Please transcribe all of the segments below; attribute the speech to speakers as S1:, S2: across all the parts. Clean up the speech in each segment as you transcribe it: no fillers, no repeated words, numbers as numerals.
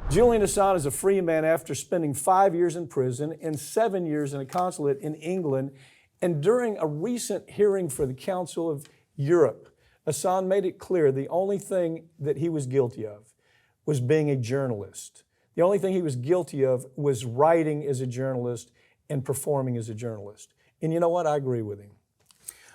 S1: Julian Assange is a free man after spending 5 years in prison and 7 years in a consulate in England. And during a recent hearing for the Council of Europe, Assange made it clear the only thing that he was guilty of was being a journalist. The only thing he was guilty of was writing as a journalist and performing as a journalist. And you know what? I agree with him.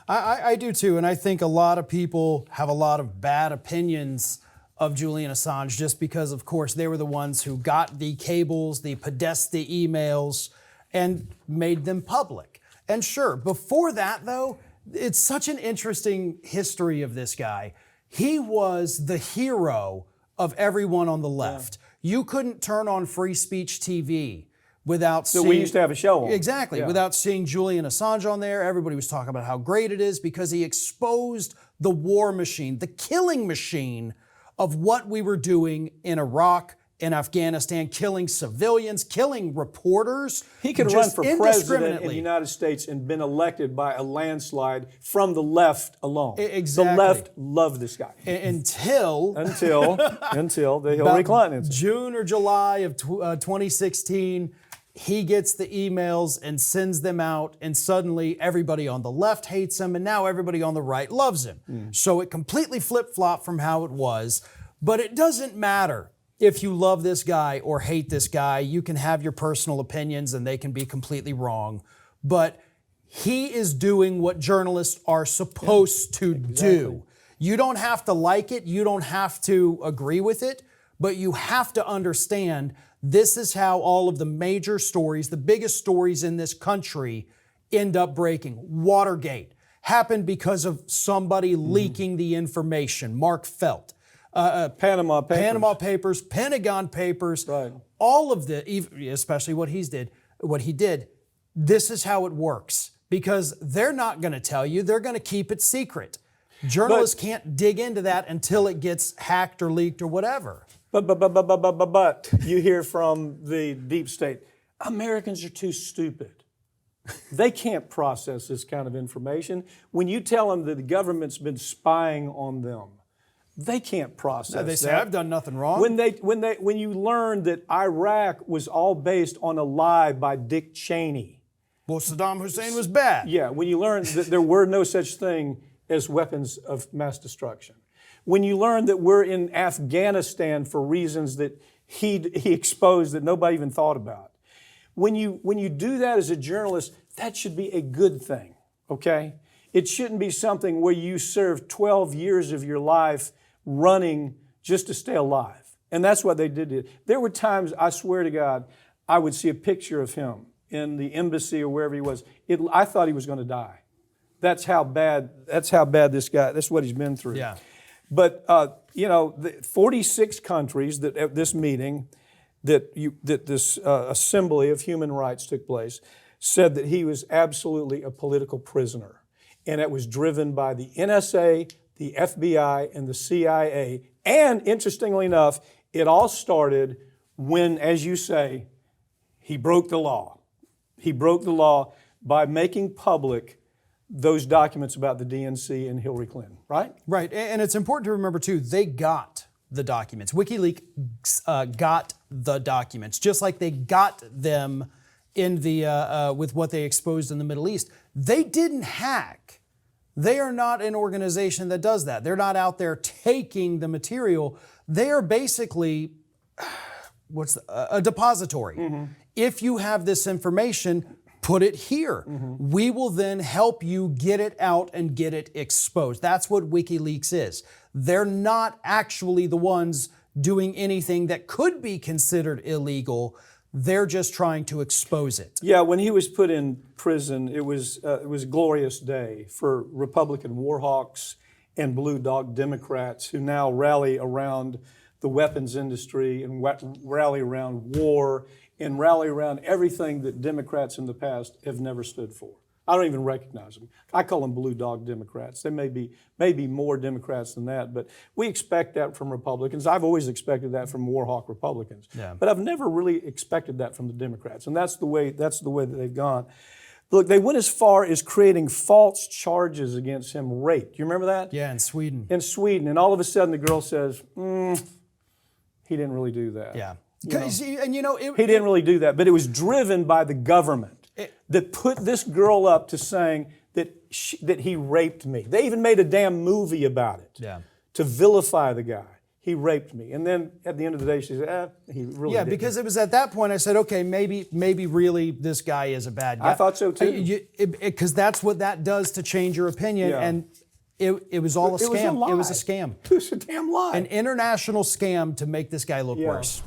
S2: I do too, and I think a lot of people have a lot of bad opinions of Julian Assange just because, of course, they were the ones who got the cables, the Podesta emails, and made them public. And sure, before that, though, it's such an interesting history of this guy. He was the hero of everyone on the left. Yeah. You couldn't turn on Free Speech TV without seeing...
S1: we used to have a show on.
S2: Exactly. Yeah. Without seeing Julian Assange on there. Everybody was talking about how great it is because he exposed the war machine, the killing machine of what we were doing in Iraq and Afghanistan, killing civilians, killing reporters.
S1: He could run for president in the United States and been elected by a landslide from the left alone.
S2: Exactly.
S1: The left loved this guy.
S2: Until
S1: the Hillary Clinton incident.
S2: June or July of 2016, he gets the emails and sends them out, and suddenly everybody on the left hates him, and now everybody on the right loves him. So it completely flip-flopped from how it was, but it doesn't matter if you love this guy or hate this guy. You can have your personal opinions, and they can be completely wrong, but he is doing what journalists are supposed to do. You don't have to like it, you don't have to agree with it, but you have to understand this is how all of the major stories, the biggest stories in this country, end up breaking. Watergate happened because of somebody leaking the information. Mark Felt.
S1: Panama
S2: Papers, Pentagon Papers,
S1: right.
S2: All of especially what he did, this is how it works. Because they're not going to tell you, they're going to keep it secret. Journalists can't dig into that until it gets hacked or leaked or whatever.
S1: But you hear from the deep state, Americans are too stupid. They can't process this kind of information. When you tell them that the government's been spying on them, they can't process that.
S2: They say, I've done nothing wrong.
S1: When you learn that Iraq was all based on a lie by Dick Cheney.
S2: Well, Saddam Hussein was bad.
S1: Yeah, when you learn that there were no such thing as weapons of mass destruction. When you learn that we're in Afghanistan for reasons that he exposed that nobody even thought about. When you do that as a journalist, that should be a good thing, okay? It shouldn't be something where you serve 12 years of your life running just to stay alive. And that's what they did. There were times, I swear to God, I would see a picture of him in the embassy or wherever he was. I thought he was going to die. That's how bad this guy, that's what he's been through.
S2: Yeah.
S1: But, the 46 countries that at this meeting, that this assembly of human rights took place, said that he was absolutely a political prisoner. And it was driven by the NSA, the FBI, and the CIA. And interestingly enough, it all started when, as you say, he broke the law. He broke the law by making public those documents about the DNC and Hillary Clinton, right?
S2: Right, and it's important to remember too, they got the documents. WikiLeaks got the documents, just like they got them in the with what they exposed in the Middle East. They didn't hack. They are not an organization that does that. They're not out there taking the material. They are basically, a depository. Mm-hmm. If you have this information, put it here. Mm-hmm. We will then help you get it out and get it exposed. That's what WikiLeaks is. They're not actually the ones doing anything that could be considered illegal. They're just trying to expose it.
S1: Yeah, when he was put in prison, it was a glorious day for Republican war hawks and blue dog Democrats who now rally around the weapons industry and rally around war and rally around everything that Democrats in the past have never stood for. I don't even recognize them. I call them blue dog Democrats. They may be more Democrats than that, but we expect that from Republicans. I've always expected that from war hawk Republicans.
S2: Yeah.
S1: But I've never really expected that from the Democrats, and that's the way that they've gone. Look, they went as far as creating false charges against him, rape. Do you remember that?
S2: Yeah, in Sweden.
S1: In Sweden, and all of a sudden the girl says, he didn't really do that.
S2: Yeah. And you know,
S1: He didn't really do that, but it was driven by the government that put this girl up to saying that he raped me. They even made a damn movie about it to vilify the guy. He raped me. And then at the end of the day, she said, he really didn't.
S2: because it was at that point I said, okay, maybe really this guy is a bad guy.
S1: I thought so too.
S2: Because that's what that does to change your opinion.
S1: Yeah.
S2: And it was all a scam.
S1: It was a lie.
S2: It was a scam.
S1: It was a damn lie.
S2: An international scam to make this guy look worse.